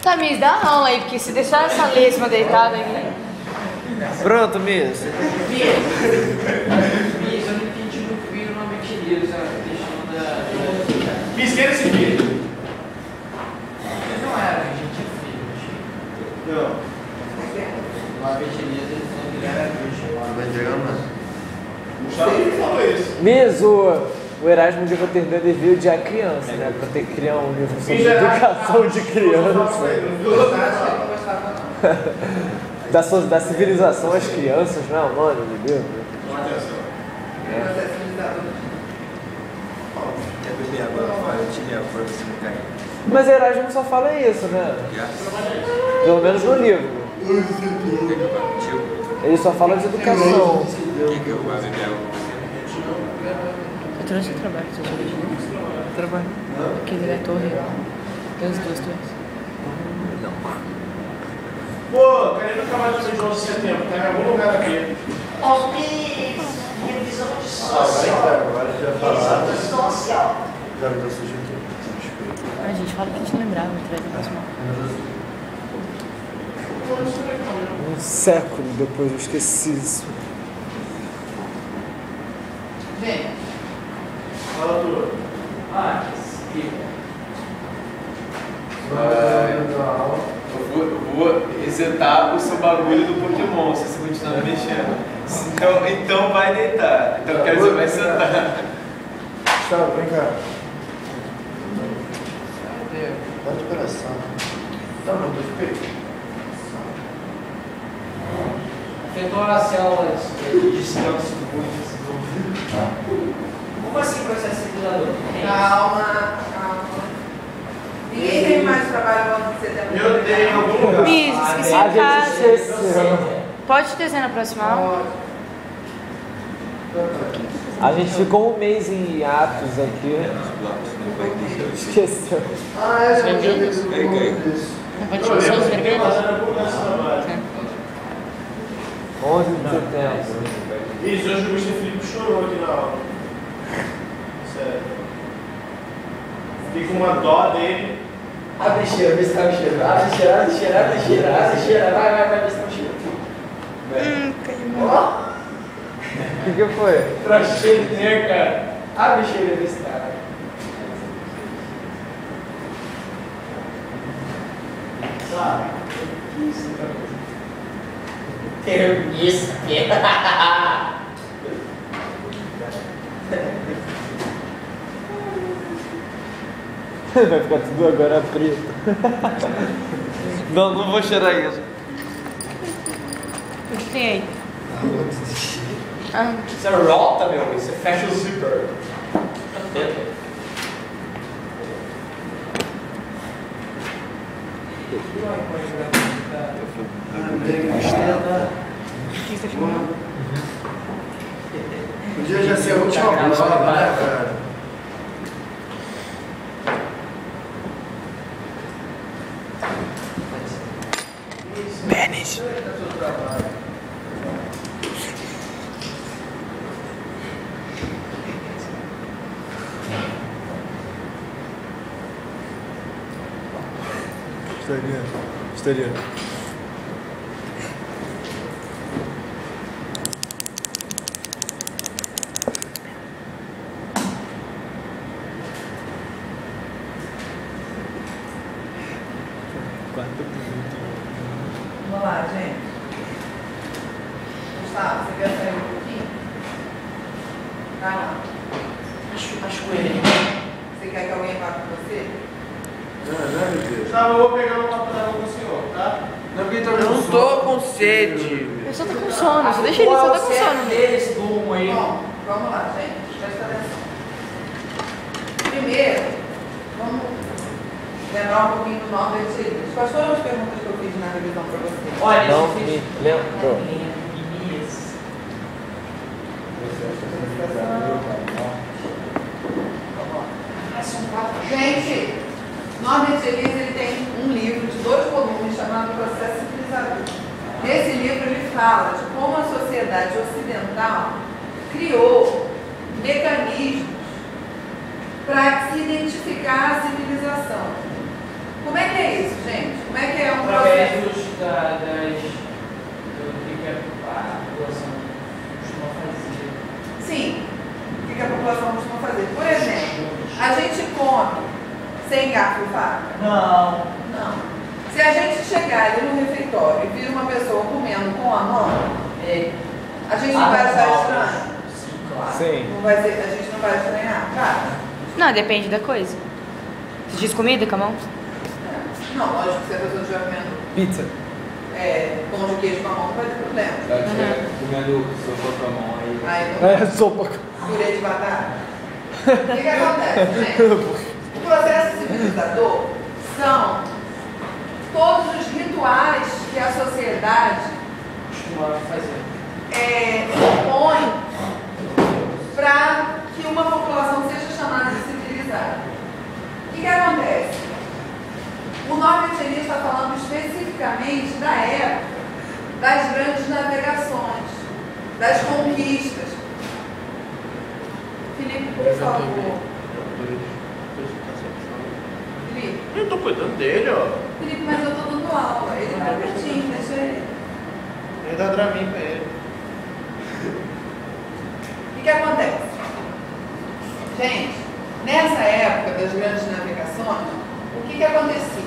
Tá, Miss, dá aula aí, porque se deixar essa lesma deitada aqui... Pronto, Miss. Miss, eu não entendi muito bem o nome que eles deixando da... Miss, quem era esse filho? Eles não eram, gente, filho. Não. Uma veterinária, eles não viraram bicho. Vai entregar, mano? Gustavo que falou isso. Miss, o Erasmo de Roterdã veio de a criança, né? Pra ter que criar um livro sobre educação de criança. Da civilização às crianças, não é o nome do livro? Quer beber agora? Eu te levo pra você não cair. Mas Erasmo só fala isso, né? Pelo menos no livro. Ele só fala de educação. Quer que eu vá beber água? Eu trouxe o trabalho que você hoje, né? Trabalho. Aquele da torre. Tem as duas torres. Pô, cadê meu trabalho de 11 de setembro? Tá em algum lugar aqui. Revisão de Agora já Revisão de social. Já me deu sujo aqui. A gente fala que a gente lembrava, traz a próxima. Um século depois eu esqueci isso. Vem. Fala tu. Ah, que Eu vou resetar o seu bagulho do Pokémon se você continuar mexendo. Então vai deitar. Então quer dizer, vai sentar. Gustavo, vem cá. Dá de coração. Tá, não, tô de peito. afetou as células de descanso do corpo. Como assim processo circulador? Calma. Ninguém tem mais trabalho quando você tem. Eu tenho em algum lugar. Miss, esqueci A a gente casa. esqueceu. Pode desenhar na próxima aula? A gente ficou um mês em Atos aqui. Esqueceu. Ah, é, já vi isso. Não pode ser os vermelhos? 11 de setembro. Isso, hoje o Mr. Felipe chorou aqui na aula. Sério. Fiquei com uma dó dele. Abre cheiro, vê se tá o cheiro. Abre cheiro, abre cheiro, abre cheiro, abre cheiro. Vai, vê se tá o cheiro. Ó, O que foi? traz cheiro, né, cara? Abre cheiro e vê se tá. Sabe? Isso, cara. Isso, Vai ficar tudo agora preto. Não vou cheirar isso. O que tem aí? Ah, Isso é rota, meu. Isso é fecha o zíper. o que você filmando? Podia já ser a última prova, né, cara? Pênis. Estaria. Vamos lá, gente. Gustavo, você quer sair um pouquinho? Vai lá. Acho ele. Você quer que alguém vá com você? Tá, eu vou pegar uma copo d'água com o senhor, tá? Não, porque tá Eu não tô com sede. Eu só tô com sono, só deixa ele, só tá com sono. Deles, durmo aí. Bom, vamos lá, gente. Presta atenção. Primeiro, vamos lembrar um pouquinho do nome desse serviço. Quais foram as perguntas que eu fiz na revisão para você? Olha, Não esse me fiz- lembrou. Elias. Gente, Norbert Elias ele tem um livro de 2 volumes chamado Processo Civilizador. Nesse livro ele fala de como a sociedade ocidental criou mecanismos para se identificar a civilização. Como é que é isso, gente? Como é Não. Não. Se a gente chegar ali no refeitório e vir uma pessoa comendo com a mão, a gente não vai achar estranho? Sim, claro. Sim. Não vai ser, a gente não vai estranhar? Cara, Não, depende da coisa. Você diz comida com a mão? não, lógico que se a pessoa estiver comendo Pizza. pão de queijo com a mão, não vai ter problema. Tá comendo sopa com a mão aí. Aí não É, sopa. purê de batata. O que acontece, gente? O processo civilizador são todos os rituais que a sociedade Costumava fazer. propõe para que uma população seja chamada de civilizada. O que acontece? O Norbert Elias está falando especificamente da época das grandes navegações, das conquistas. Felipe, por favor. Felipe, Eu tô cuidando dele, ó. Felipe, mas eu estou dando aula. Ele está quietinho, deixa ele. Ele dá Dramin pra ele. O que acontece? Gente, nessa época das grandes navegações, o que acontecia?